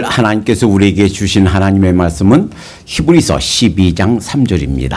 하나님께서 우리에게 주신 하나님의 말씀은 히브리서 12장 3절입니다.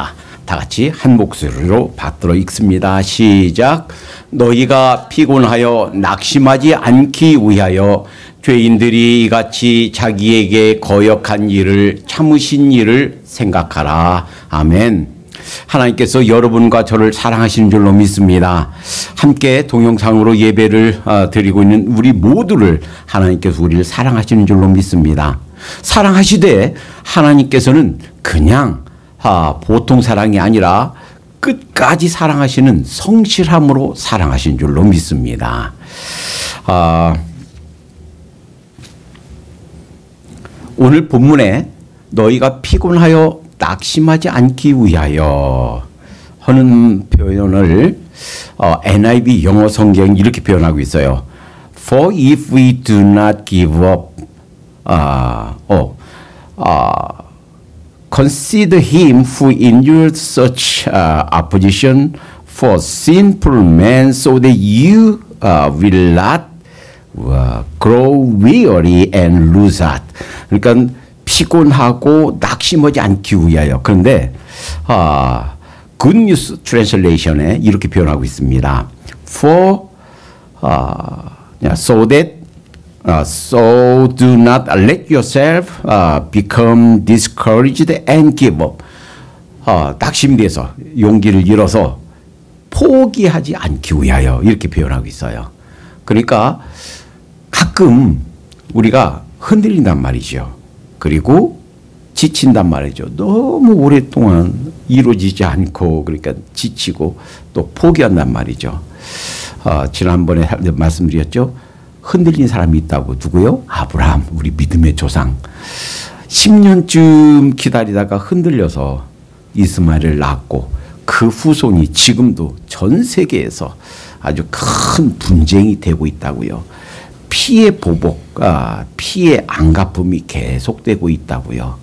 다 같이 한 목소리로 받들어 읽습니다. 시작. 너희가 피곤하여 낙심하지 않기 위하여 죄인들이 이같이 자기에게 거역한 일을 참으신 일을 생각하라. 아멘. 하나님께서 여러분과 저를 사랑하시는 줄로 믿습니다. 함께 동영상으로 예배를 드리고 있는 우리 모두를 하나님께서 우리를 사랑하시는 줄로 믿습니다. 사랑하시되 하나님께서는 그냥 보통 사랑이 아니라 끝까지 사랑하시는 성실함으로 사랑하신 줄로 믿습니다. 오늘 본문에 너희가 피곤하여 낙심하지 않기 위하여 하는 표현을 NIV 영어 성경이 이렇게 표현하고 있어요. For if we do not give up, consider him who endured such opposition for sinful men, so that you will not grow weary and lose heart. 그러니까 피곤하고 낙심하지 않기 위하여. 그런데 Good News Translation에 이렇게 표현하고 있습니다. For so that so do not let yourself become discouraged and give up. 낙심돼서 용기를 잃어서 포기하지 않기 위하여 이렇게 표현하고 있어요. 그러니까 가끔 우리가 흔들린단 말이죠. 그리고 지친단 말이죠. 너무 오랫동안 이루어지지 않고 그러니까 지치고 또 포기한단 말이죠. 지난번에 말씀드렸죠. 흔들린 사람이 있다고. 누구요? 아브라함, 우리 믿음의 조상. 10년쯤 기다리다가 흔들려서 이스마엘을 낳았고 그 후손이 지금도 전 세계에서 아주 큰 분쟁이 되고 있다고요. 피해 보복, 피해 안갚음이 계속되고 있다고요.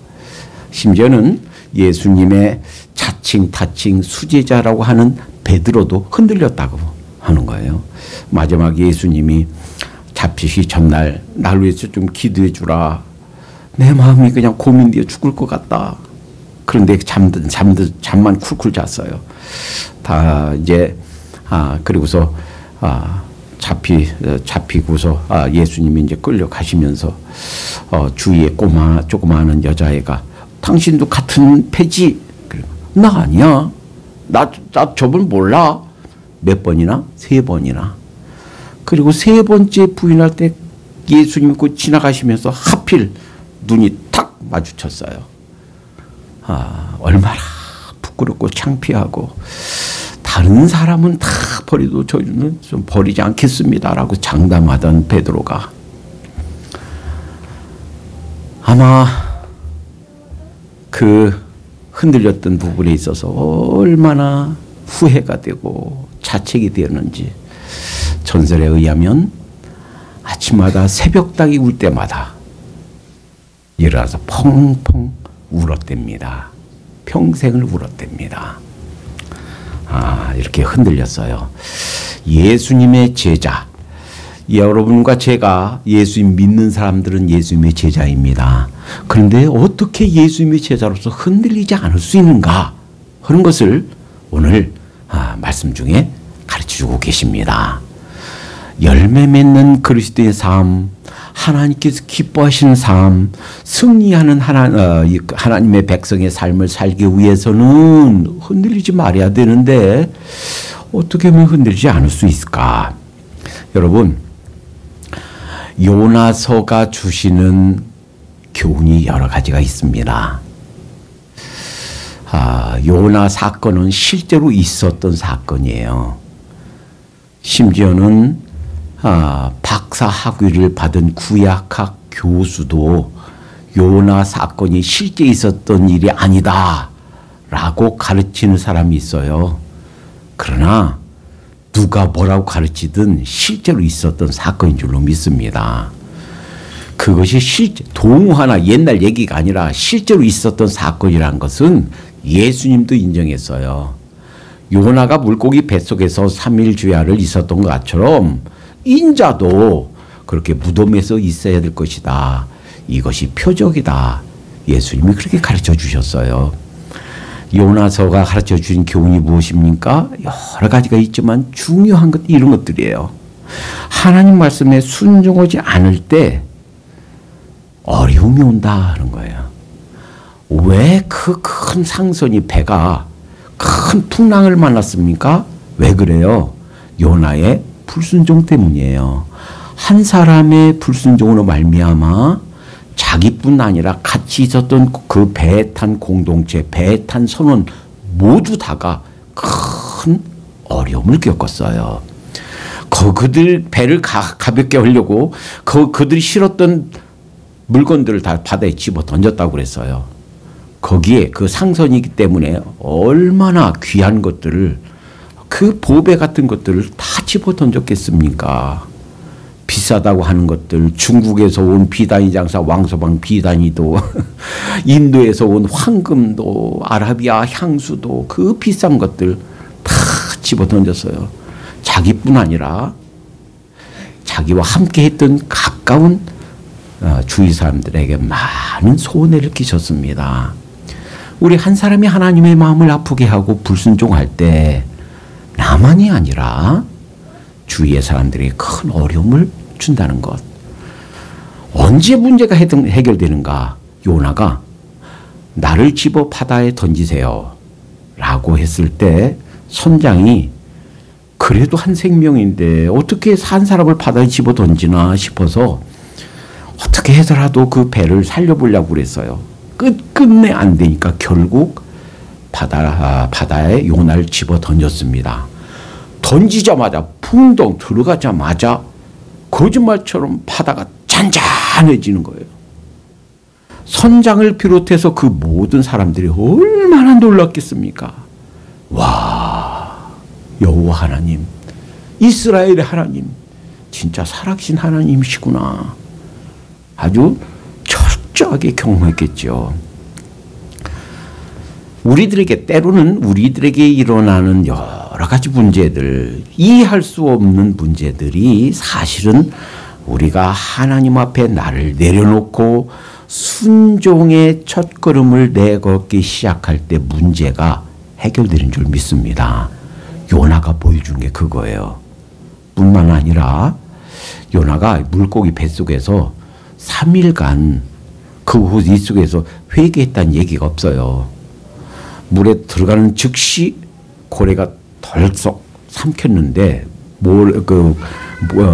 심지어는 예수님의 자칭 타칭 수제자라고 하는 베드로도 흔들렸다고 하는 거예요. 마지막에 예수님이 잡히기 전날 날 위해서 좀 기도해 주라. 내 마음이 그냥 고민되어 죽을 것 같다. 그런데 잠만 쿨쿨 잤어요. 다 이제 그리고서 잡히고서 예수님이 이제 끌려가시면서 주위에 조그마한 여자애가 당신도 같은 패지? 나 아니야. 나 저분 몰라. 몇 번이나? 3번이나. 그리고 3번째 부인할 때 예수님이 그 지나가시면서 하필 눈이 탁 마주쳤어요. 얼마나 부끄럽고 창피하고 다른 사람은 다 버리도 저희는 좀 버리지 않겠습니다라고 장담하던 베드로가 아마 그 흔들렸던 부분에 있어서 얼마나 후회가 되고 자책이 되었는지 전설에 의하면 아침마다 새벽닭이 울 때마다 일어나서 펑펑 울었답니다. 평생을 울었답니다. 이렇게 흔들렸어요. 예수님의 제자. 여러분과 제가 예수님 믿는 사람들은 예수님의 제자입니다. 그런데 어떻게 예수님의 제자로서 흔들리지 않을 수 있는가 하는 것을 오늘 말씀 중에 가르쳐주고 계십니다. 열매 맺는 그리스도의 삶, 하나님께서 기뻐하시는 삶, 승리하는 하나님의 백성의 삶을 살기 위해서는 흔들리지 말아야 되는데 어떻게 하면 흔들리지 않을 수 있을까? 여러분, 요나서가 주시는 교훈이 여러 가지가 있습니다. 요나 사건은 실제로 있었던 사건이에요. 심지어는 박사 학위를 받은 구약학 교수도 요나 사건이 실제 있었던 일이 아니다 라고 가르치는 사람이 있어요. 그러나 누가 뭐라고 가르치든 실제로 있었던 사건인 줄로 믿습니다. 그것이 동화나 옛날 얘기가 아니라 실제로 있었던 사건이라는 것은 예수님도 인정했어요. 요나가 물고기 뱃속에서 3일 주야를 있었던 것처럼 인자도 그렇게 무덤에서 있어야 될 것이다. 이것이 표적이다. 예수님이 그렇게 가르쳐 주셨어요. 요나서가 가르쳐 주신 교훈이 무엇입니까? 여러 가지가 있지만 중요한 것 이런 것들이에요. 하나님 말씀에 순종하지 않을 때 어려움이 온다 하는 거예요. 왜 그 큰 상선이 배가 큰 풍랑을 만났습니까? 왜 그래요? 요나의 불순종 때문이에요. 한 사람의 불순종으로 말미암아 자기뿐 아니라 같이 있었던 그 배에 탄 공동체, 배에 탄 선원 모두 다가 큰 어려움을 겪었어요. 그들 배를 가볍게 하려고 그들이 실었던 물건들을 다 바다에 집어 던졌다고 그랬어요. 거기에 그 상선이기 때문에 얼마나 귀한 것들을, 그 보배 같은 것들을 다 집어 던졌겠습니까? 비싸다고 하는 것들, 중국에서 온 비단이 장사 왕서방 비단이도 인도에서 온 황금도, 아라비아 향수도, 그 비싼 것들 다 집어 던졌어요. 자기뿐 아니라 자기와 함께 했던 가까운 주위 사람들에게 많은 손해를 끼쳤습니다. 우리 한 사람이 하나님의 마음을 아프게 하고 불순종할 때 나만이 아니라 주위의 사람들이 큰 어려움을 준다는 것. 언제 문제가 해결되는가? 요나가 나를 집어 바다에 던지세요 라고 했을 때 선장이 그래도 한 생명인데 어떻게 한 사람을 바다에 집어 던지나 싶어서 어떻게 해서라도 그 배를 살려보려고 그랬어요. 끝끝내 안 되니까 결국 바다에 요나를 집어 던졌습니다. 던지자마자 풍덩 들어가자마자 거짓말처럼 바다가 잔잔해지는 거예요. 선장을 비롯해서 그 모든 사람들이 얼마나 놀랐겠습니까? 와, 여호와 하나님, 이스라엘의 하나님, 진짜 살아계신 하나님이시구나. 아주 철저하게 경험했겠죠. 때로는 우리들에게 일어나는 여러 가지 문제들, 이해할 수 없는 문제들이 사실은 우리가 하나님 앞에 나를 내려놓고 순종의 첫걸음을 내걷기 시작할 때 문제가 해결되는 줄 믿습니다. 요나가 보여준 게 그거예요. 뿐만 아니라 요나가 물고기 뱃속에서 3일간 그 입속에서 회개했다는 얘기가 없어요. 물에 들어가는 즉시 고래가 덜썩 삼켰는데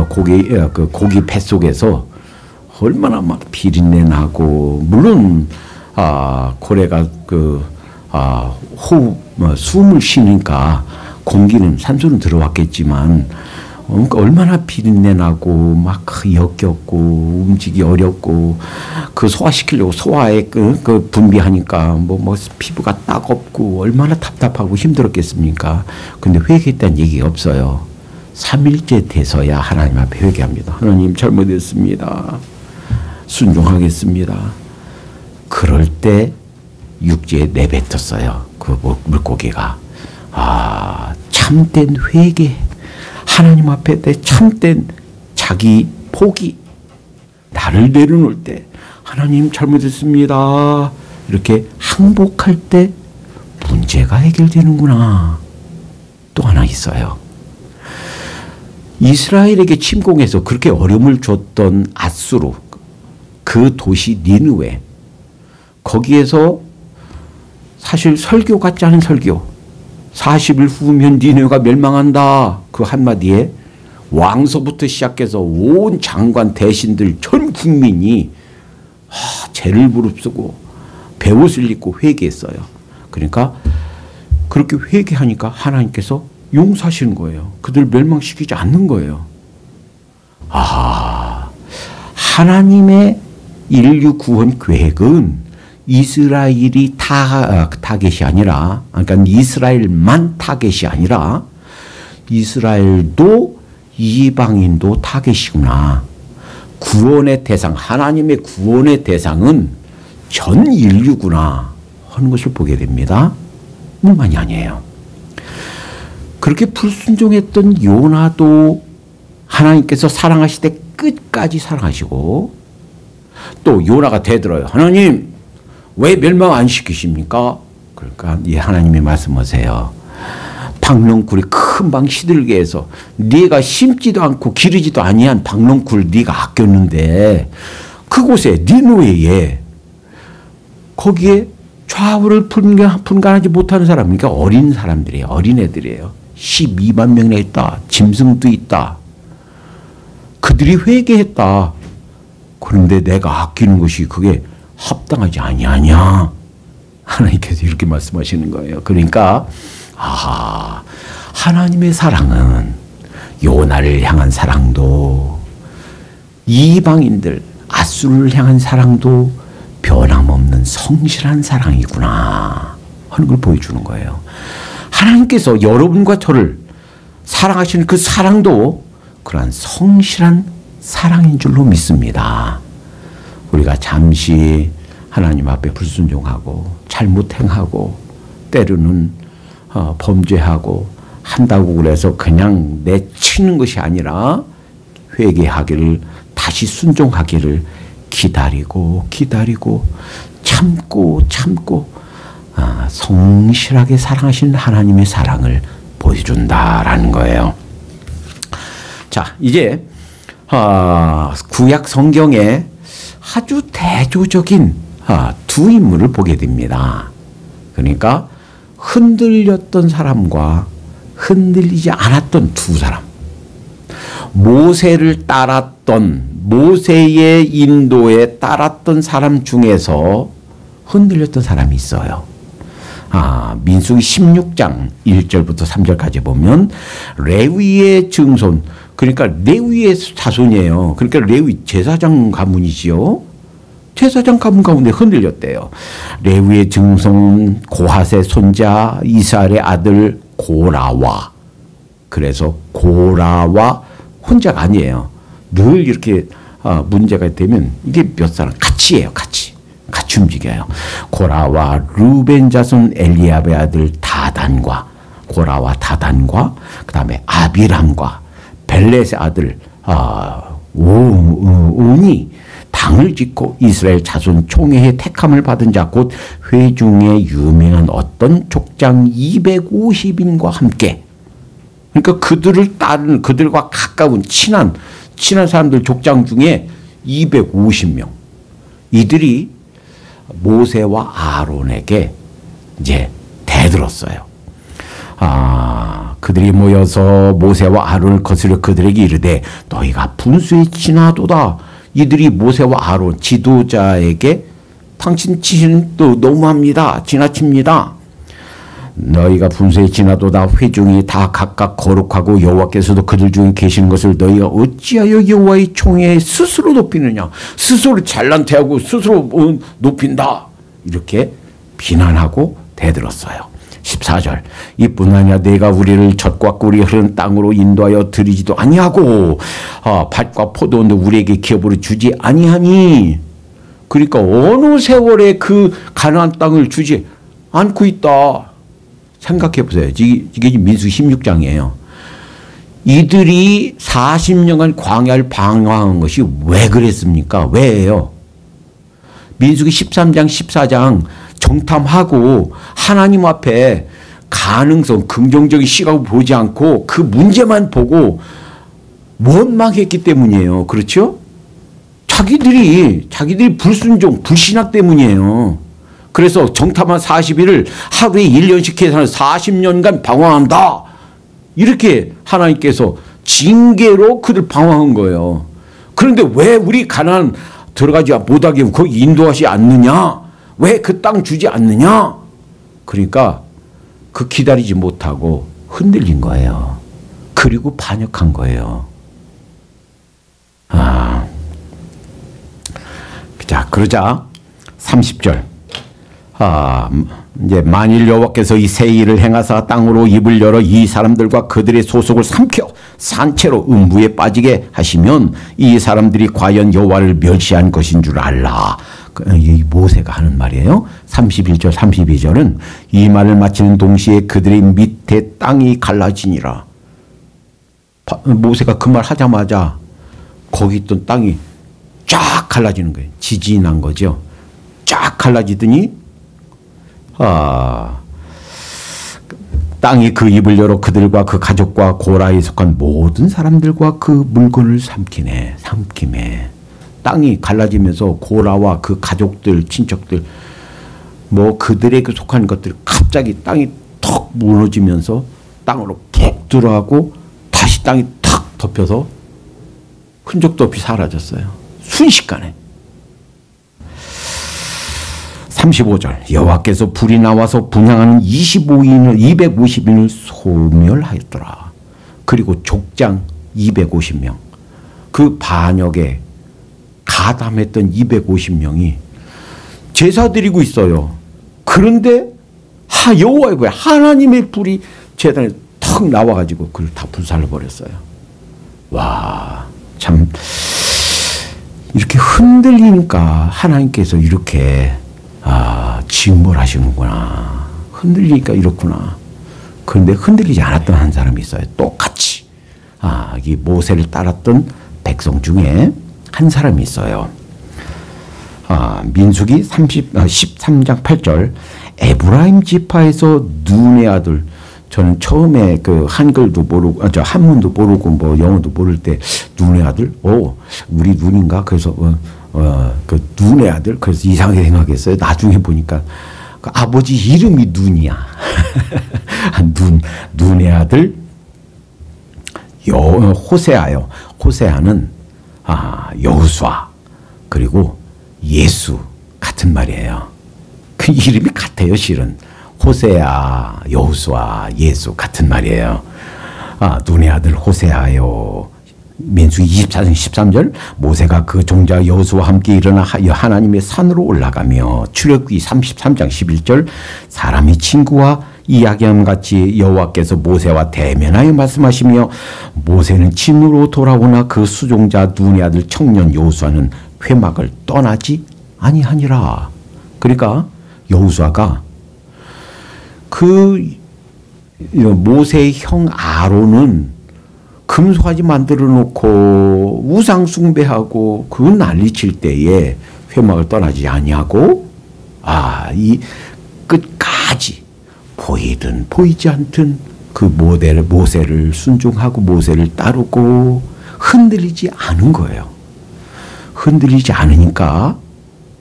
고기 뱃속에서 얼마나 막 비린내 나고, 물론 고래가 숨을 쉬니까 공기는 산소는 들어왔겠지만 얼마나 비린내 나고 막 역겹고 움직이기 어렵고, 그 소화시키려고 소화에 그 분비하니까 뭐 피부가 따갑고 얼마나 답답하고 힘들었겠습니까? 근데 회개했다는 얘기가 없어요. 3일째 돼서야 하나님 앞에 회개합니다. 하나님 잘못했습니다. 순종하겠습니다. 그럴 때 육지에 내뱉었어요. 그 물고기가. 참된 회개. 하나님 앞에 내 참된 자기 포기, 나를 내려놓을 때 하나님 잘못했습니다 이렇게 항복할 때 문제가 해결되는구나. 또 하나 있어요. 이스라엘에게 침공해서 그렇게 어려움을 줬던 앗수르, 그 도시 니느웨, 거기에서 사실 설교 같지 않은 설교, 40일 후면 니느웨가 멸망한다. 그 한마디에 왕서부터 시작해서 온 장관 대신들 전 국민이 죄를 무릅쓰고 베옷을 입고 회개했어요. 그러니까 그렇게 회개하니까 하나님께서 용서하시는 거예요. 그들 멸망시키지 않는 거예요. 하나님의 인류 구원 계획은 이스라엘이 타겟이 아니라, 그러니까 이스라엘만 타겟이 아니라 이스라엘도 이방인도 타겟이구나. 구원의 대상, 하나님의 구원의 대상은 전 인류구나 하는 것을 보게 됩니다. 뿐만이 아니에요. 그렇게 불순종했던 요나도 하나님께서 사랑하실 때 끝까지 사랑하시고, 또 요나가 대들어요. 하나님 왜 멸망 안 시키십니까? 그러니까 이 하나님이 말씀하세요. 박농쿨이 큰 방 시들게 해서 네가 심지도 않고 기르지도 아니한 박농쿨 네가 아꼈는데 그곳에 니느웨에 거기에 좌우를 분간하지 못하는 사람, 그러니까 어린 사람들이에요. 어린애들이에요. 12만 명이나 있다. 짐승도 있다. 그들이 회개했다. 그런데 내가 아끼는 것이 그게 합당하지 아니하냐. 하나님께서 이렇게 말씀하시는 거예요. 그러니까 하나님의 사랑은 요나를 향한 사랑도 이방인들 앗수를 향한 사랑도 변함없는 성실한 사랑이구나 하는 걸 보여주는 거예요. 하나님께서 여러분과 저를 사랑하시는 그 사랑도 그러한 성실한 사랑인 줄로 믿습니다. 우리가 잠시 하나님 앞에 불순종하고 잘못 행하고 때로는 범죄하고 한다고 그래서 그냥 내치는 것이 아니라 회개하기를 다시 순종하기를 기다리고 참고 성실하게 사랑하시는 하나님의 사랑을 보여준다라는 거예요. 자, 이제 구약 성경에 아주 대조적인 두 인물을 보게 됩니다. 그러니까 흔들렸던 사람과 흔들리지 않았던 두 사람. 모세를 따랐던, 모세의 인도에 따랐던 사람 중에서 흔들렸던 사람이 있어요. 민수기 16장 1절부터 3절까지 보면 레위의 증손, 그러니까 레위의 자손이에요. 그러니까 레위 제사장 가문이지요. 제사장 가문 가운데 흔들렸대요. 레위의 증손 고핫의 손자 이스라엘의 아들 고라와. 그래서 고라와 혼자가 아니에요. 늘 이렇게 문제가 되면 이게 몇 사람 같이 해요. 같이 움직여요. 고라와 루벤 자손 엘리압의 아들 다단과 고라와 다단과 그 다음에 아비람과 벨렛의 아들 온이 당을 짓고 이스라엘 자손 총회의 택함을 받은 자 곧 회중에 유명한 어떤 족장 250인과 함께, 그러니까 그들을 따르는 그들과 가까운 친한 사람들 족장 중에 250명 이들이 모세와 아론에게 이제 대들었어요. 그들이 모여서 모세와 아론을 거스려 그들에게 이르되 너희가 분수에 지나도다. 이들이 모세와 아론 지도자에게 당신 치시는 또 너무합니다. 지나칩니다. 너희가 분수에 지나도다. 회중이 다 각각 거룩하고 여호와께서도 그들 중에 계시는 것을 너희가 어찌하여 여호와의 총회에 스스로 높이느냐. 스스로 잘난 체하고 스스로 높인다. 이렇게 비난하고 대들었어요. 14절 이뿐 아니야 내가 우리를 젖과 꿀이 흐르는 땅으로 인도하여 들이지도 아니하고 밭과 포도원도 우리에게 기업으로 주지 아니하니. 그러니까 어느 세월에 그 가나안 땅을 주지 않고 있다. 생각해 보세요. 이게 민수기 16장이에요. 이들이 40년간 광야를 방황한 것이 왜 그랬습니까? 왜예요? 민수기 13장 14장 정탐하고 하나님 앞에 가능성, 긍정적인 시각을 보지 않고 그 문제만 보고 원망했기 때문이에요. 그렇죠? 자기들이 불순종, 불신학 때문이에요. 그래서 정탐한 40일을 하루에 1년씩 계산해서 40년간 방황한다. 이렇게 하나님께서 징계로 그들 방황한 거예요. 그런데 왜 우리 가나안 들어가지 못하게 거기 인도하지 않느냐? 왜 그 땅 주지 않느냐? 그러니까 그 기다리지 못하고 흔들린 거예요. 그리고 반역한 거예요. 자, 그러자 30절. 이제 만일 여호와께서 이 새 일을 행하사 땅으로 입을 열어 이 사람들과 그들의 소속을 삼켜 산채로 음부에 빠지게 하시면 이 사람들이 과연 여호와를 멸시한 것인 줄 알라. 이 모세가 하는 말이에요. 31절 32절은 이 말을 마치는 동시에 그들의 밑에 땅이 갈라지니라. 모세가 그 말 하자마자 거기 있던 땅이 쫙 갈라지는 거예요. 지진이 난 거죠. 쫙 갈라지더니 땅이 그 입을 열어 그들과 그 가족과 고라에 속한 모든 사람들과 그 물건을 삼키네. 삼킴에 땅이 갈라지면서 고라와 그 가족들, 친척들, 뭐 그들에게 속한 것들 갑자기 땅이 턱 무너지면서 땅으로 푹 들어가고 다시 땅이 탁 덮여서 흔적도 없이 사라졌어요. 순식간에. 35절 여호와께서 불이 나와서 분향하는 250인을 소멸하였더라. 그리고 족장 250명 그 반역에 가담했던 250명이 제사 드리고 있어요. 그런데 여호와의 불, 하나님의 불이 제단에 턱 나와가지고 그걸 다 불살라버렸어요. 와, 참 이렇게 흔들리니까 하나님께서 이렇게 징벌하시는구나. 흔들리니까 이렇구나. 그런데 흔들리지 않았던 한 사람이 있어요. 똑같이 이 모세를 따랐던 백성 중에 한 사람이 있어요. 민수기 13장 8절 에브라임 지파에서 눈의 아들. 저는 처음에 그 한글도 모르고 한문도 모르고 뭐 영어도 모를 때 눈의 아들, 우리 눈인가? 그래서 그 눈의 아들, 그래서 이상하게 생각했어요. 나중에 보니까 그 아버지 이름이 눈이야. 눈의 아들 호세아요. 호세아는 여호수아 그리고 예수 같은 말이에요. 그 이름이 같아요, 실은. 호세아, 여호수아, 예수 같은 말이에요. 눈의 아들 호세아요. 민수기 24장 13절 모세가 그 종자 여호수아와 함께 일어나 하나님의 산으로 올라가며 출애굽기 33장 11절 사람의 친구와 이야기함 같이 여호와께서 모세와 대면하여 말씀하시며 모세는 진으로 돌아오나 그 수종자 눈의 아들 청년 여호수아는 회막을 떠나지 아니하니라. 그러니까 여호수아가 그 모세의 형 아론은 금송아지 만들어 놓고 우상 숭배하고 그 난리칠 때에 회막을 떠나지 아니하고 이 끝까지 보이든 보이지 않든 그 모세를 순종하고 모세를 따르고 흔들리지 않은 거예요. 흔들리지 않으니까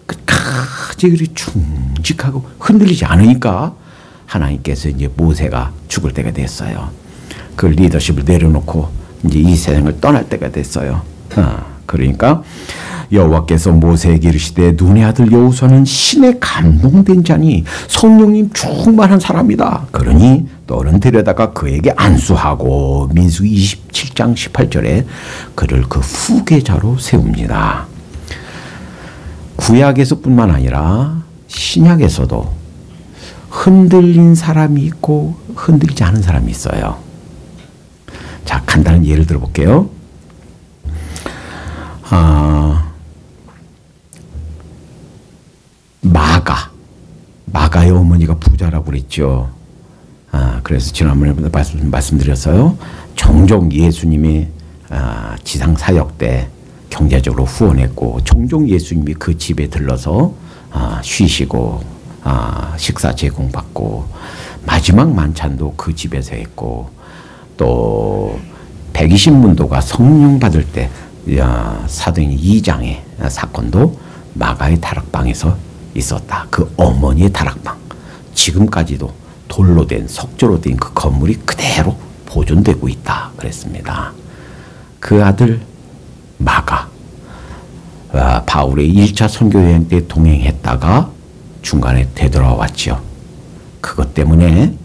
끝까지 그리 충직하고 흔들리지 않으니까 하나님께서 이제 모세가 죽을 때가 됐어요. 그 리더십을 내려놓고 이제 이 세상을 떠날 때가 됐어요. 그러니까 여호와께서 모세에게 이르시되 눈의 아들 여호수아는 신에 감동된 자니 성령님 충만한 사람이다. 그러니 너는 데려다가 그에게 안수하고 민수기 27장 18절에 그를 그 후계자로 세웁니다. 구약에서뿐만 아니라 신약에서도 흔들린 사람이 있고 흔들리지 않은 사람이 있어요. 자, 간단한 예를 들어볼게요. 마가의 어머니가 부자라고 그랬죠. 그래서 지난번에 말씀드렸어요. 종종 예수님이 지상 사역 때 경제적으로 후원했고 종종 예수님이 그 집에 들러서 쉬시고 식사 제공받고 마지막 만찬도 그 집에서 했고 또 120문도가 성령 받을 때 사도행전 2장의 사건도 마가의 다락방에서 있었다. 그 어머니의 다락방. 지금까지도 돌로 된 석조로 된 그 건물이 그대로 보존되고 있다. 그랬습니다. 그 아들 마가 바울의 1차 선교여행 때 동행했다가 중간에 되돌아왔죠. 그것 때문에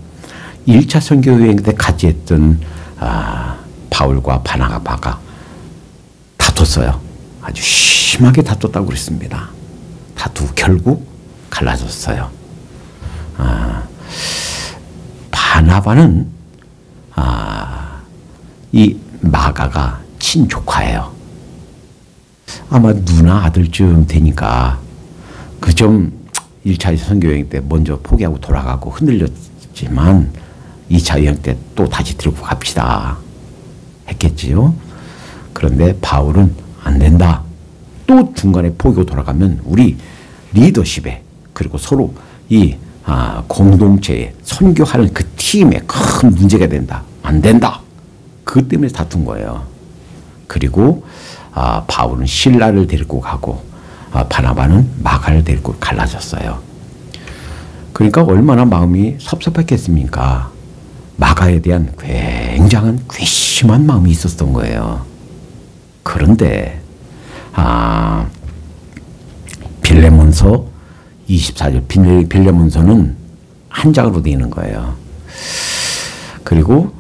1차 선교여행 때 같이 했던 바울과 바나바가 다퉜어요. 아주 심하게 다퉜다고 그랬습니다. 다투고 결국 갈라졌어요. 바나바는 이 마가가 친조카예요. 아마 누나 아들쯤 되니까 그 좀 1차 선교여행 때 먼저 포기하고 돌아가고 흔들렸지만 2차 여행 때 또 다시 들고 갑시다 했겠지요. 그런데 바울은 안 된다. 또 중간에 포기가 돌아가면 우리 리더십에 그리고 서로 이 공동체에 선교하는 그 팀에 큰 문제가 된다. 안 된다. 그것 때문에 다툰 거예요. 그리고 바울은 실라를 데리고 가고 바나바는 마가를 데리고 갈라졌어요. 그러니까 얼마나 마음이 섭섭했겠습니까? 마가에 대한 굉장한 괘씸한 마음이 있었던 거예요. 그런데 빌레몬서 24절 빌레몬서는 한 장으로 되어 있는 거예요. 그리고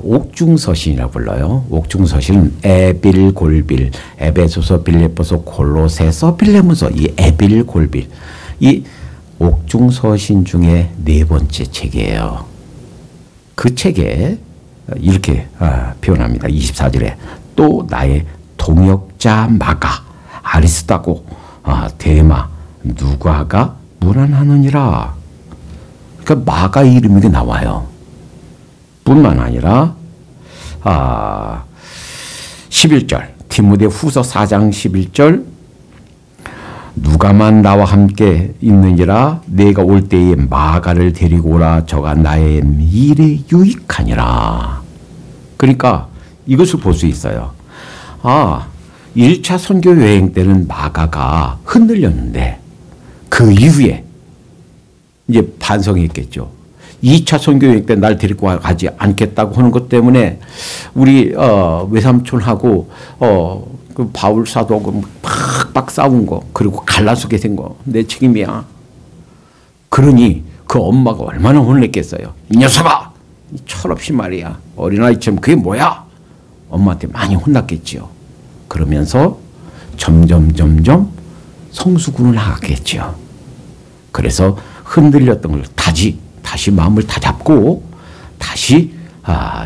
옥중서신이라고 불러요. 옥중서신은 에빌골빌, 에베소서, 빌립보서, 골로새서, 빌레몬서, 이 에빌골빌, 이 옥중서신 중에 네 번째 책이에요. 그 책에 이렇게 표현합니다. 24절에 또 나의 동역자 마가, 아리스다고, 데마, 누가가 문안하느니라. 그러니까 마가 이름이 나와요. 뿐만 아니라 11절 디모데 후서 4장 11절 누가만 나와 함께 있느니라 내가 올 때에 마가를 데리고 오라 저가 나의 일에 유익하니라. 그러니까 이것을 볼 수 있어요. 1차 선교 여행 때는 마가가 흔들렸는데 그 이후에 이제 반성했겠죠. 2차 선교 여행 때 날 데리고 가지 않겠다고 하는 것 때문에 우리 외삼촌하고 그 바울 사도하고 팍팍 싸운 거 그리고 갈라서게 된 거 내 책임이야. 그러니 그 엄마가 얼마나 혼냈겠어요. 이 녀석아! 철없이 말이야. 어린아이처럼 그게 뭐야? 엄마한테 많이 혼났겠지요. 그러면서 점점 성수군을 나갔겠죠. 그래서 흔들렸던 걸 다시 마음을 다잡고 다시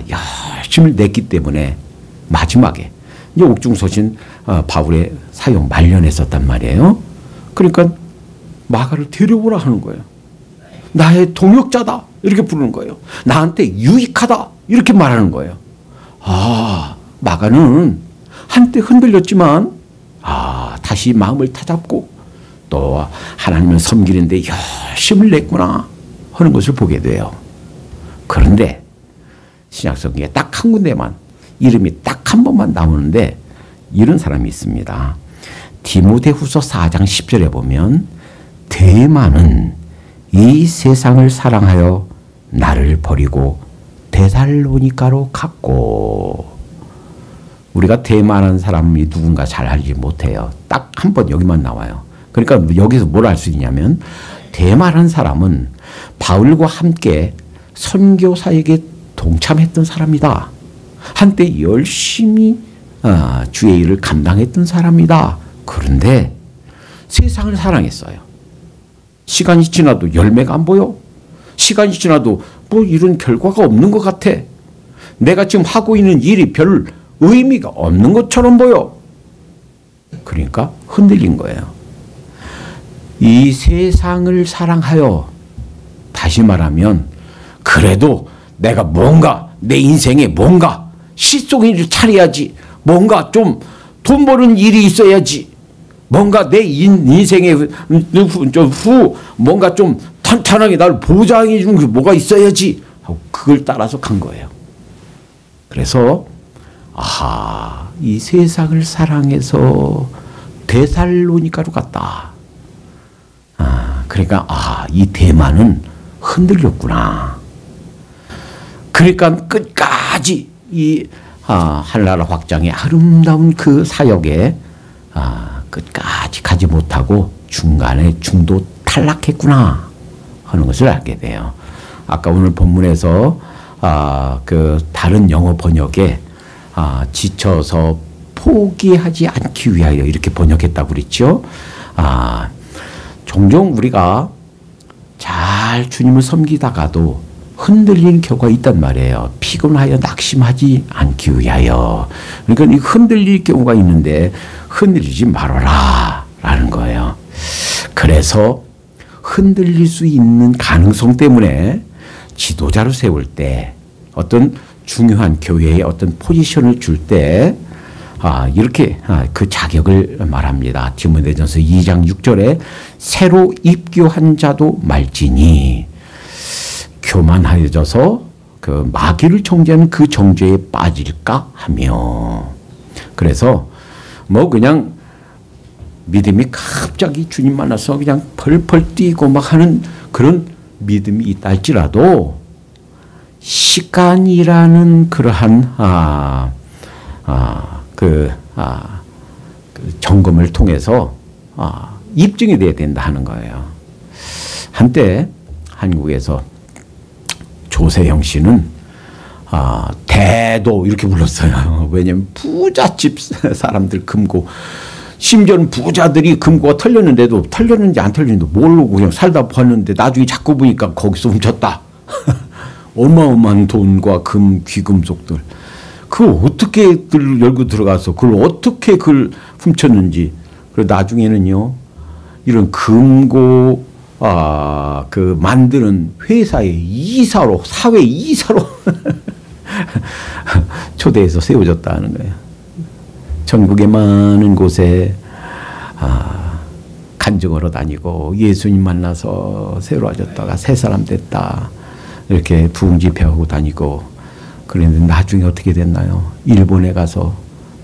열심을 냈기 때문에 마지막에 이제 옥중서신 바울의 사용 말년했었단 말이에요. 그러니까 마가를 데려오라 하는 거예요. 나의 동역자다 이렇게 부르는 거예요. 나한테 유익하다 이렇게 말하는 거예요. 마가는 한때 흔들렸지만 다시 마음을 다잡고 또 하나님을 섬기는데 열심을 냈구나 하는 것을 보게 돼요. 그런데 신약성경에 딱 한 군데만 이름이 딱 한 번만 나오는데 이런 사람이 있습니다. 디모데후서 4장 10절에 보면 데마는 이 세상을 사랑하여 나를 버리고 데살로니가로 갔고. 우리가 데마라는 사람이 누군가 잘 알지 못해요. 딱 한 번 여기만 나와요. 그러니까 여기서 뭘 알 수 있냐면 데마라는 사람은 바울과 함께 선교사에게 동참했던 사람이다. 한때 열심히 주의 일을 감당했던 사람이다. 그런데 세상을 사랑했어요. 시간이 지나도 열매가 안 보여. 시간이 지나도 뭐 이런 결과가 없는 것 같아. 내가 지금 하고 있는 일이 별 의미가 없는 것처럼 보여. 그러니까 흔들린 거예요. 이 세상을 사랑하여, 다시 말하면 그래도 내가 뭔가 내 인생에 뭔가 실속을 차려야지, 뭔가 좀 돈 버는 일이 있어야지, 뭔가 내 인생에 뭔가 좀 탄탄하게 나를 보장해 주는 게 뭐가 있어야지 하고 그걸 따라서 간 거예요. 그래서 이 세상을 사랑해서 데살로니가로 갔다. 그러니까 이 데마는 흔들렸구나. 그러니까 끝까지 이 한나라 확장의 아름다운 그 사역에 끝까지 가지 못하고 중간에 중도 탈락했구나 하는 것을 알게 돼요. 아까 오늘 본문에서 그 다른 영어 번역에 지쳐서 포기하지 않기 위하여 이렇게 번역했다고 그랬죠. 종종 우리가 잘 주님을 섬기다가도 흔들리는 경우가 있단 말이에요. 피곤하여 낙심하지 않기 위하여. 그러니까 이 흔들릴 경우가 있는데 흔들리지 말아라 라는 거예요. 그래서 흔들릴 수 있는 가능성 때문에 지도자를 세울 때, 어떤 중요한 교회에 어떤 포지션을 줄 때 이렇게 그 자격을 말합니다. 디모데전서 2장 6절에 새로 입교한 자도 말지니 교만하여져서 그 마귀를 정죄하는 그 정죄에 빠질까 하며. 그래서 뭐 그냥 믿음이 갑자기 주님 만나서 그냥 펄펄 뛰고 막 하는 그런 믿음이 있다 할지라도 시간이라는 그러한 그 점검을 통해서 입증이 돼야 된다 하는 거예요. 한때 한국에서 조세형 씨는 대도 이렇게 불렀어요. 왜냐하면 부잣집 사람들 금고, 심지어는 부자들이 금고가 털렸는데도 털렸는지 안 털렸는지 모르고 그냥 살다 봤는데 나중에 자꾸 보니까 거기서 훔쳤다. 어마어마한 돈과 금, 귀금속들. 그걸 어떻게 열고 들어가서 그걸 어떻게 그걸 훔쳤는지. 그리고 나중에는요, 이런 금고 그 만드는 회사의 이사로, 사회 이사로 초대해서 세워졌다는 거예요. 전국의 많은 곳에 간증하러 다니고 예수님 만나서 새로워졌다가 새 사람 됐다. 이렇게 부흥집회하고 다니고 그랬는데 나중에 어떻게 됐나요? 일본에 가서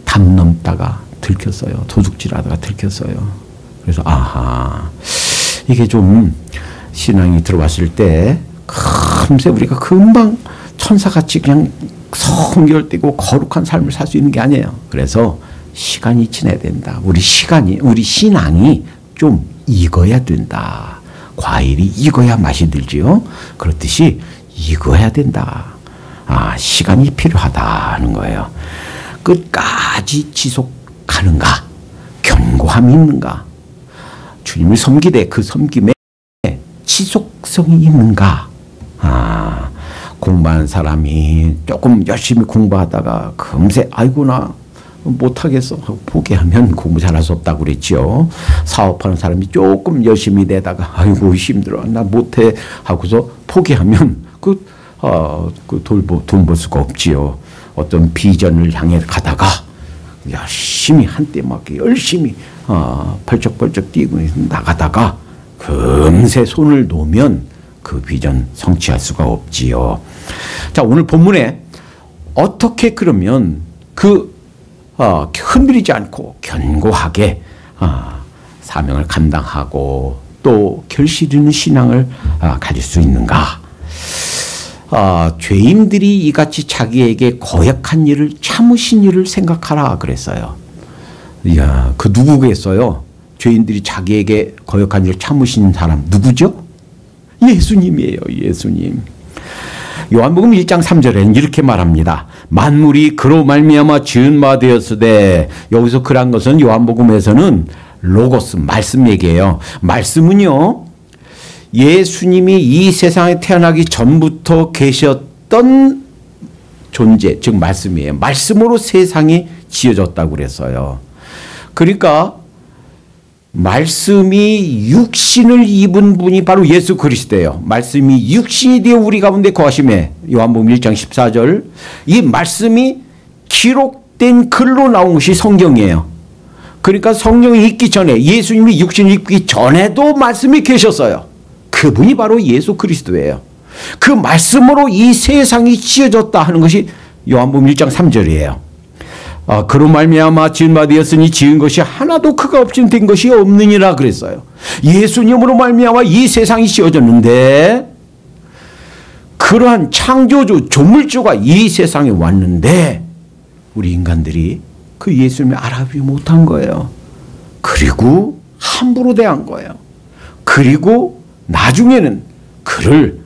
담 넘다가 들켰어요. 도둑질하다가 들켰어요. 그래서 이게 좀 신앙이 들어왔을 때 금세 우리가 금방 천사같이 그냥 성결되고 거룩한 삶을 살 수 있는 게 아니에요. 그래서 시간이 지나야 된다. 우리 신앙이 좀 익어야 된다. 과일이 익어야 맛이 들지요. 그렇듯이 익어야 된다. 시간이 필요하다는 거예요. 끝까지 지속하는가? 견고함이 있는가? 주님을 섬기되 그 섬김에 지속성이 있는가? 공부한 사람이 조금 열심히 공부하다가 금세 아이고 나 못하겠어 하고 포기하면 공부 잘할 수 없다고 그랬죠. 사업하는 사람이 조금 열심히 내다가 아이고 힘들어 나 못해 하고서 포기하면 돈 벌 수가 없지요. 어떤 비전을 향해 가다가 열심히 한때 막 열심히 벌쩍벌쩍 뛰고 나가다가 금세 손을 놓으면 그 비전 성취할 수가 없지요. 자, 오늘 본문에 어떻게 그러면 흔들리지 않고 견고하게 사명을 감당하고 또 결실 있는 신앙을 가질 수 있는가? 죄인들이 이같이 자기에게 거역한 일을 참으신 일을 생각하라 그랬어요. 이야, 그 누구겠어요? 죄인들이 자기에게 거역한 일을 참으신 사람 누구죠? 예수님이에요. 예수님. 요한복음 1장 3절에는 이렇게 말합니다. 만물이 그로 말미암아 지은 바 되었으되, 여기서 그란 것은 요한복음에서는 로고스, 말씀 얘기예요. 말씀은요, 예수님이 이 세상에 태어나기 전부터 계셨던 존재, 즉 말씀이에요. 말씀으로 세상이 지어졌다고 그랬어요. 그러니까 말씀이 육신을 입은 분이 바로 예수 그리스도예요. 말씀이 육신이 되어 우리 가운데 거하심에, 요한복음 1장 14절, 이 말씀이 기록된 글로 나온 것이 성경이에요. 그러니까 성경이 있기 전에, 예수님이 육신을 입기 전에도 말씀이 계셨어요. 그분이 바로 예수 그리스도예요. 그 말씀으로 이 세상이 지어졌다 하는 것이 요한복음 1장 3절이에요. 그로 말미암아 지은 바 되었으니 지은 것이 하나도 그가 없이 된 것이 없느니라 그랬어요. 예수님으로 말미암아 이 세상이 지어졌는데, 그러한 창조주 조물주가 이 세상에 왔는데 우리 인간들이 그 예수님을 알아보지 못한 거예요. 그리고 함부로 대한 거예요. 그리고 나중에는 그를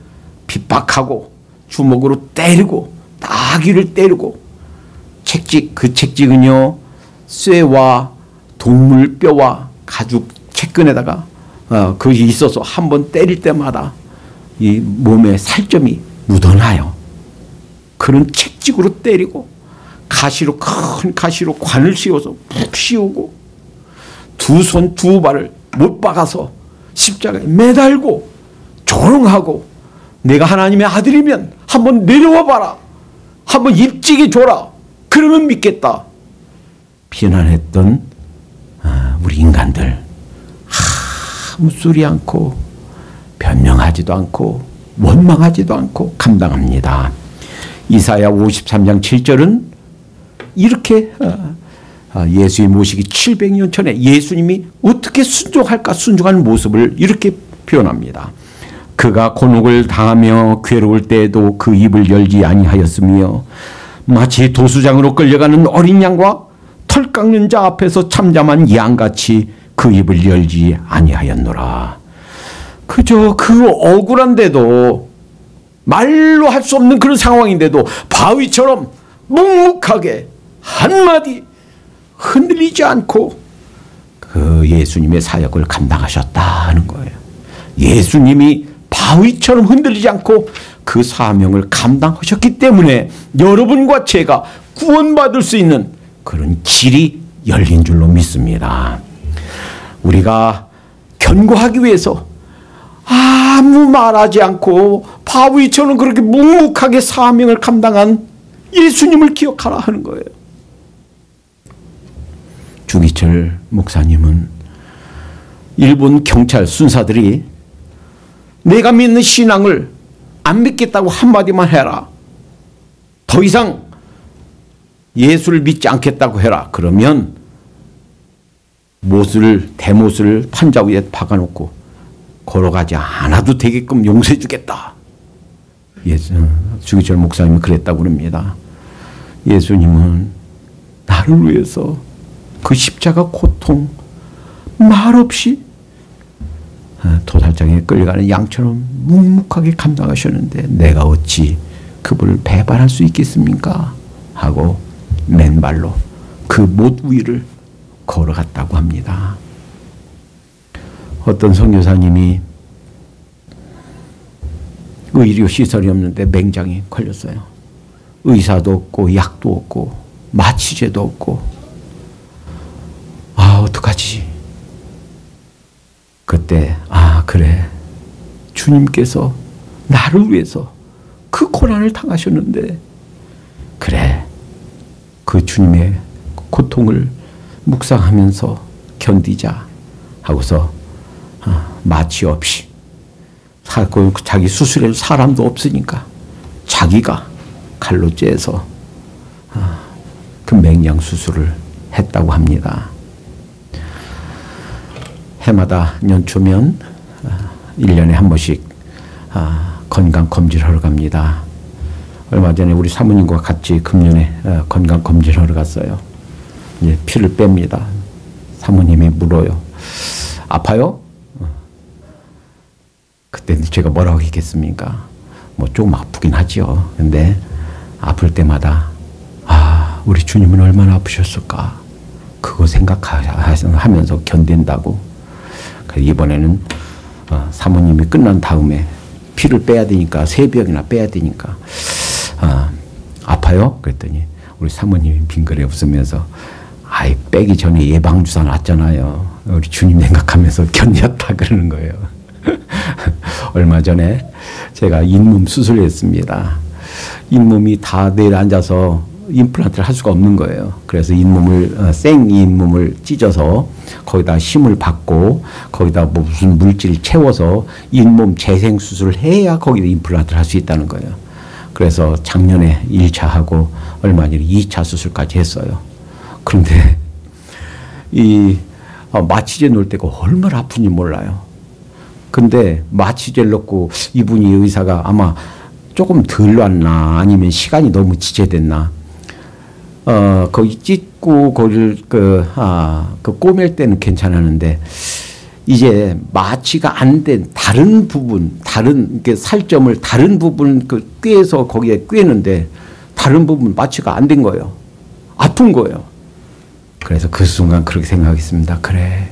핍박하고 주먹으로 때리고 나귀를 때리고, 그 책직은요, 쇠와 동물 뼈와 가죽 채끈에다가 그것이 있어서 한 번 때릴 때마다 이 몸에 살점이 묻어나요. 그런 책직으로 때리고, 가시로, 큰 가시로 관을 씌워서 푹 씌우고, 두 손 두 발을 못 박아서 십자가에 매달고 조롱하고, 내가 하나님의 아들이면 한번 내려와 봐라, 한번 입지게 줘라, 그러면 믿겠다. 비난했던 우리 인간들 아무 소리 않고 변명하지도 않고 원망하지도 않고 감당합니다. 이사야 53장 7절은 이렇게 예수님 모시기 700년 전에 예수님이 어떻게 순종할까 순종하는 모습을 이렇게 표현합니다. 그가 곤혹을 당하며 괴로울 때에도 그 입을 열지 아니하였으며 마치 도수장으로 끌려가는 어린 양과 털 깎는 자 앞에서 참잠한 양같이 그 입을 열지 아니하였노라. 그저 그 억울한데도 말로 할 수 없는 그런 상황인데도 바위처럼 묵묵하게 한마디 흔들리지 않고 그 예수님의 사역을 감당하셨다는 거예요. 예수님이 바위처럼 흔들리지 않고 그 사명을 감당하셨기 때문에 여러분과 제가 구원받을 수 있는 그런 길이 열린 줄로 믿습니다. 우리가 견고하기 위해서 아무 말하지 않고 바위처럼 그렇게 묵묵하게 사명을 감당한 예수님을 기억하라 하는 거예요. 주기철 목사님은 일본 경찰 순사들이 내가 믿는 신앙을 안 믿겠다고 한마디만 해라. 더 이상 예수를 믿지 않겠다고 해라. 그러면 대못을 판자 위에 박아놓고 걸어가지 않아도 되게끔 용서해 주겠다. 주기철 목사님이 그랬다고 그럽니다. 예수님은 나를 위해서 그 십자가 고통 말없이 도살장에 끌려가는 양처럼 묵묵하게 감당하셨는데 내가 어찌 그분을 배반할 수 있겠습니까? 하고 맨발로 그 못 위를 걸어갔다고 합니다. 어떤 선교사님이 의료시설이 없는데 맹장에 걸렸어요. 의사도 없고 약도 없고 마취제도 없고 어떡하지? 그때 그래 주님께서 나를 위해서 그 고난을 당하셨는데 그래 그 주님의 고통을 묵상하면서 견디자 하고서 마취 없이 자기 수술해도 사람도 없으니까 자기가 칼로 째서 그 맹장 수술을 했다고 합니다. 해마다 연초면 1년에 한 번씩 건강검진하러 갑니다. 얼마 전에 우리 사모님과 같이 금년에 건강검진하러 갔어요. 이제 피를 뺍니다. 사모님이 물어요. 아파요? 그때 제가 뭐라고 했겠습니까? 뭐 조금 아프긴 하죠. 근데 아플 때마다 우리 주님은 얼마나 아프셨을까? 그거 생각하면서 견딘다고. 이번에는 사모님이 끝난 다음에 피를 빼야 되니까 3병이나 빼야 되니까 아파요? 그랬더니 우리 사모님이 빙그레 웃으면서 빼기 전에 예방주사 놨잖아요. 우리 주님 생각하면서 견뎠다 그러는 거예요. 얼마 전에 제가 잇몸 수술을 했습니다. 잇몸이 다 내려앉아서 임플란트를 할 수가 없는 거예요. 그래서 생 잇몸을 찢어서 거기다 힘을 받고 거기다 무슨 물질을 채워서 잇몸 재생 수술을 해야 거기다 임플란트를 할 수 있다는 거예요. 그래서 작년에 1차 하고 얼마 전에 2차 수술까지 했어요. 그런데 이 마취제 놓을 때가 얼마나 아픈지 몰라요. 근데 마취제를 넣고 이분이 의사가 아마 조금 덜 놨나 아니면 시간이 너무 지체됐나 거기 찢고 거기를 꼬맬 때는 괜찮았는데 이제 마취가 안 된 다른 부분, 다른 살점을 다른 부분 꿰서 거기에 꿰는데 다른 부분 마취가 안 된 거예요. 아픈 거예요. 그래서 그 순간 그렇게 생각했습니다. 그래,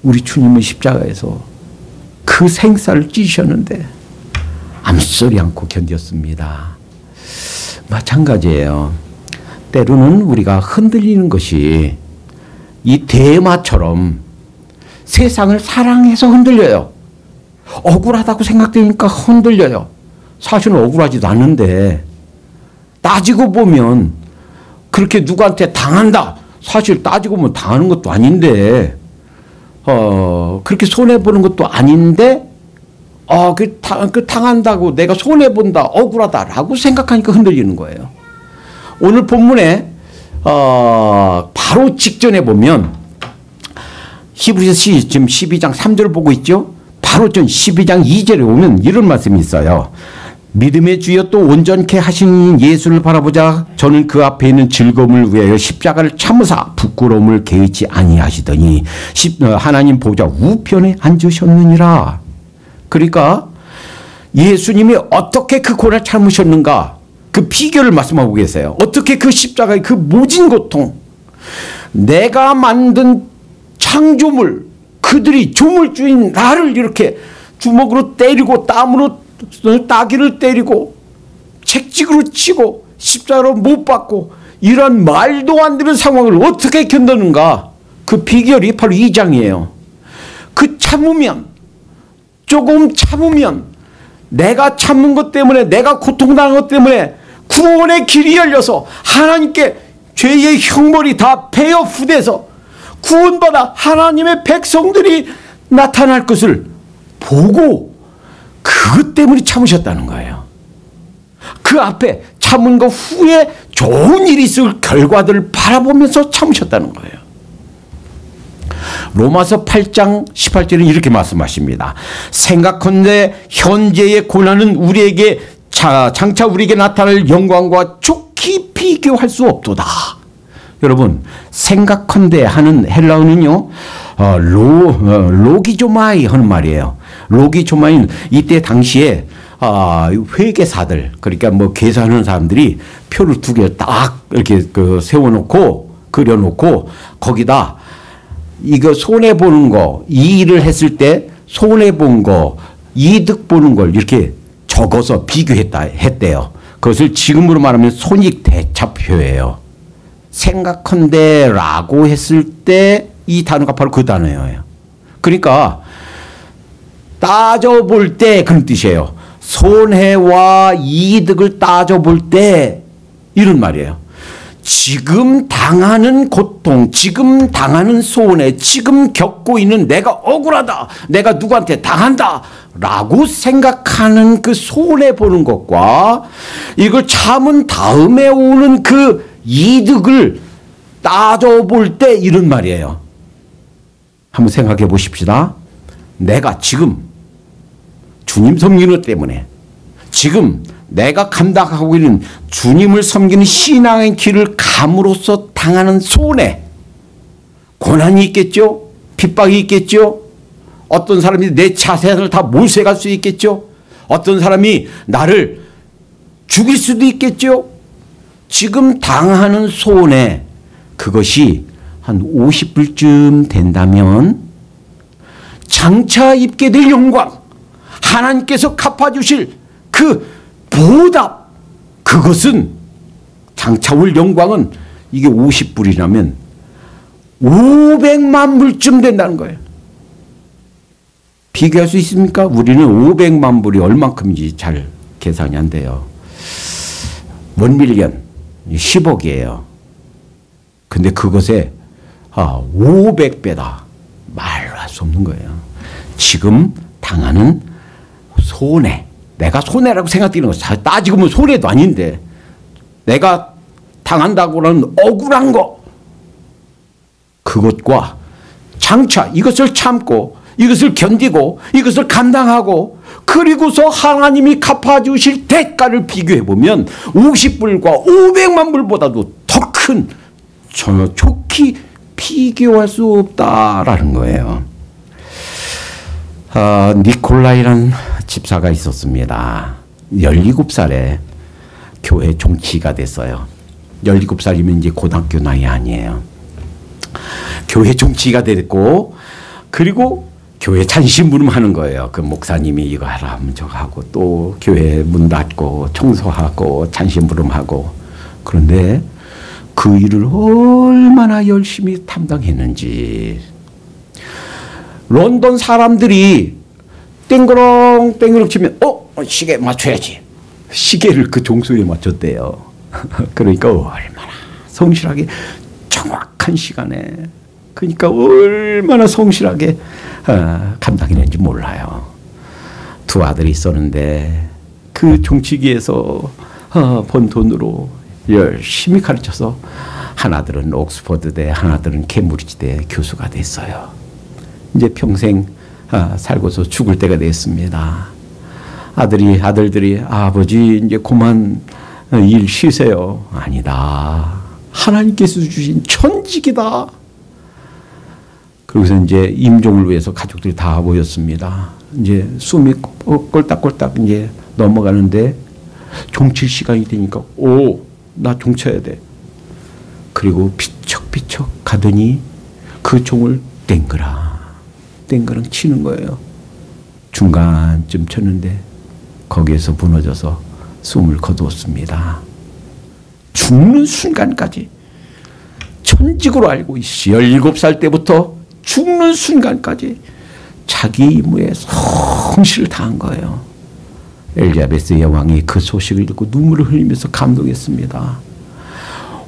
우리 주님은 십자가에서 그 생사를 찢으셨는데 아무소리 않고 견뎠습니다. 마찬가지예요. 때로는 우리가 흔들리는 것이 이 대마처럼 세상을 사랑해서 흔들려요. 억울하다고 생각되니까 흔들려요. 사실은 억울하지도 않는데 따지고 보면 그렇게 누구한테 당한다, 사실 따지고 보면 당하는 것도 아닌데, 그렇게 손해보는 것도 아닌데, 당한다고 내가 손해본다, 억울하다라고 생각하니까 흔들리는 거예요. 오늘 본문에, 바로 직전에 보면, 히브리서 지금 12장 3절 보고 있죠? 바로 전 12장 2절에 보면 이런 말씀이 있어요. 믿음의 주여 또 온전케 하신 예수를 바라보자. 저는 그 앞에 있는 즐거움을 위하여 십자가를 참으사 부끄러움을 개의치 아니하시더니 하나님 보좌 우편에 앉으셨느니라. 그러니까 예수님이 어떻게 그 고난을 참으셨는가, 그 비결을 말씀하고 계세요. 어떻게 그 십자가의 그 모진 고통, 내가 만든 창조물, 그들이 조물주인 나를 이렇게 주먹으로 때리고 땀으로 따귀를 때리고 채찍으로 치고 십자가로 못 박고 이런 말도 안 되는 상황을 어떻게 견디는가, 그 비결이 바로 이 장이에요. 그 참으면, 조금 참으면, 내가 참는 것 때문에, 내가 고통당한 것 때문에 구원의 길이 열려서 하나님께 죄의 형벌이 다 폐업돼서 구원받아 하나님의 백성들이 나타날 것을 보고 그것 때문에 참으셨다는 거예요. 그 앞에 참은 것 후에 좋은 일이 있을 결과들을 바라보면서 참으셨다는 거예요. 로마서 8장 18절은 이렇게 말씀하십니다. 생각컨대 현재의 고난은 우리에게 장차 우리에게 나타날 영광과 좋게 비교할 수 없도다. 여러분, 생각컨대 하는 헬라어는요, 로기조마이 하는 말이에요. 로기조마이는 이때 당시에 회계사들, 그러니까 뭐 계산하는 사람들이 표를 두 개 딱 이렇게 세워놓고 그려놓고 거기다 이거 손해 보는 거, 이 일을 했을 때 손해 본 거, 이득 보는 걸 이렇게 적어서 했대요. 그것을 지금으로 말하면 손익대차표예요. 생각컨대 라고 했을 때 이 단어가 바로 그 단어예요. 그러니까 따져볼 때 그런 뜻이에요. 손해와 이득을 따져볼 때 이런 말이에요. 지금 당하는 고통, 지금 당하는 손해, 지금 겪고 있는 내가 억울하다, 내가 누구한테 당한다 라고 생각하는 그 손해 보는 것과 이걸 참은 다음에 오는 그 이득을 따져볼 때 이런 말이에요. 한번 생각해 보십시다. 내가 지금 주님 섬기는 것 때문에, 지금 내가 감당하고 있는 주님을 섬기는 신앙의 길을 감으로써 당하는 손해, 고난이 있겠죠? 핍박이 있겠죠? 어떤 사람이 내 자산을 다 몰수해갈 수 있겠죠? 어떤 사람이 나를 죽일 수도 있겠죠? 지금 당하는 손해, 그것이 한 50불쯤 된다면 장차 입게 될 영광, 하나님께서 갚아주실 그 보답, 그것은 장차 올 영광은 이게 50불이라면 500만 불쯤 된다는 거예요. 비교할 수 있습니까? 우리는 500만 불이 얼만큼인지 잘 계산이 안 돼요. 1밀리언, 10억이에요. 근데 그것에 500배다. 말로 할 수 없는 거예요. 지금 당하는 손해, 내가 손해라고 생각되는 거, 따지고 보면 손해도 아닌데 내가 당한다고 하는 억울한 거, 그것과 장차 이것을 참고 이것을 견디고 이것을 감당하고 그리고서 하나님이 갚아주실 대가를 비교해보면 50불과 500만 불보다도 더 큰, 좋게 비교할 수 없다라는 거예요. 니콜라이라는 집사가 있었습니다. 17살에 교회 종치가 됐어요. 17살이면 이제 고등학교 나이 아니에요. 교회 종치가 됐고, 그리고 교회 잔심부름 하는 거예요. 그 목사님이 이거 하라 하면 저거 하고, 또 교회 문 닫고 청소하고 잔심부름하고. 그런데 그 일을 얼마나 열심히 담당했는지. 런던 사람들이 땡그렁 땡그렁 치면 시계 맞춰야지. 시계를 그 종소리에 맞췄대요. 그러니까 얼마나 성실하게 정확하게 촉박한 시간에 그러니까 얼마나 성실하게 감당했는지 몰라요. 두 아들이 있었는데 그 종치기에서 번 돈으로 열심히 가르쳐서 하나들은 옥스퍼드대, 하나들은 케임브리지대 교수가 됐어요. 이제 평생 살고서 죽을 때가 됐습니다. 아들들이 아버지 이제 그만 일 쉬세요. 아니다. 하나님께서 주신 천직이다. 그러고서 이제 임종을 위해서 가족들이 다 모였습니다. 이제 숨이 꼴딱꼴딱 이제 넘어가는데 종칠 시간이 되니까 나 종쳐야 돼. 그리고 비척비척 가더니 그 종을 땡그랑 치는 거예요. 중간쯤 쳤는데 거기에서 무너져서 숨을 거두었습니다. 죽는 순간까지 천직으로 알고 17살 때부터 죽는 순간까지 자기 임무에 성실을 다한 거예요. 엘리자베스 여왕이 그 소식을 듣고 눈물을 흘리면서 감동했습니다.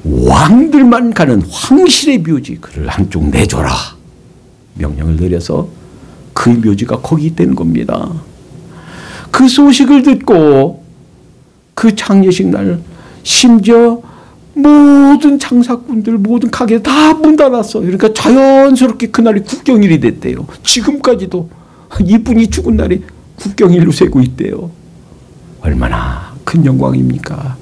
왕들만 가는 황실의 묘지 그를 한쪽 내줘라. 명령을 내려서 그 묘지가 거기 있다는 겁니다. 그 소식을 듣고 그 장례식 날 심지어 모든 장사꾼들 모든 가게 다 문 닫았어. 그러니까 자연스럽게 그날이 국경일이 됐대요. 지금까지도 이분이 죽은 날이 국경일로 세고 있대요. 얼마나 큰 영광입니까?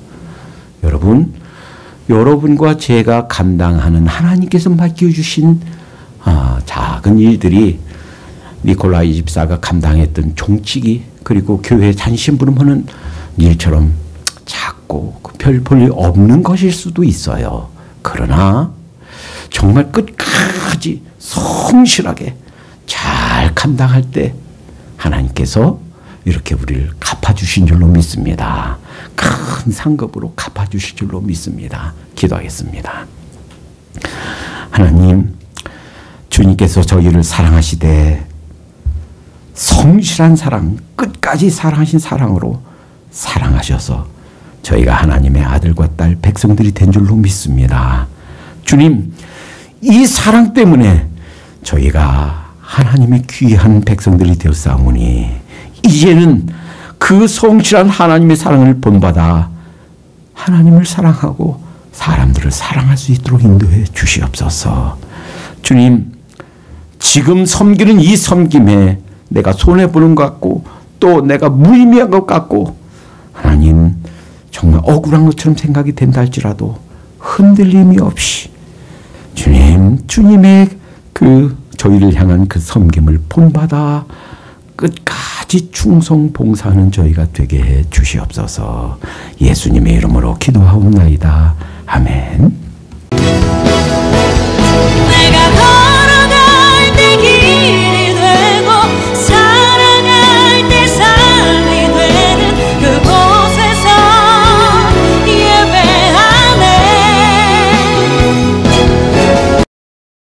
여러분과 제가 감당하는 하나님께서 맡겨주신 작은 일들이 니콜라이 집사가 감당했던 종치기 그리고 교회 잔심부름하는 일처럼 작고 별 볼일 없는 것일 수도 있어요. 그러나 정말 끝까지 성실하게 잘 감당할 때 하나님께서 이렇게 우리를 갚아주신 줄로 믿습니다. 큰 상급으로 갚아주실 줄로 믿습니다. 기도하겠습니다. 하나님, 주님께서 저희를 사랑하시되 성실한 사랑, 끝까지 사랑하신 사랑으로 사랑하셔서 저희가 하나님의 아들과 딸 백성들이 된 줄로 믿습니다. 주님, 이 사랑 때문에 저희가 하나님의 귀한 백성들이 되었사오니 이제는 그 성실한 하나님의 사랑을 본받아 하나님을 사랑하고 사람들을 사랑할 수 있도록 인도해 주시옵소서. 주님, 지금 섬기는 이 섬김에 내가 손해보는 것 같고 또 내가 무의미한 것 같고 하나님 정말 억울한 것처럼 생각이 된다 할지라도 흔들림이 없이 주님의 그 저희를 향한 그 섬김을 본받아 끝까지 충성 봉사하는 저희가 되게 해 주시옵소서. 예수님의 이름으로 기도하옵나이다. 아멘.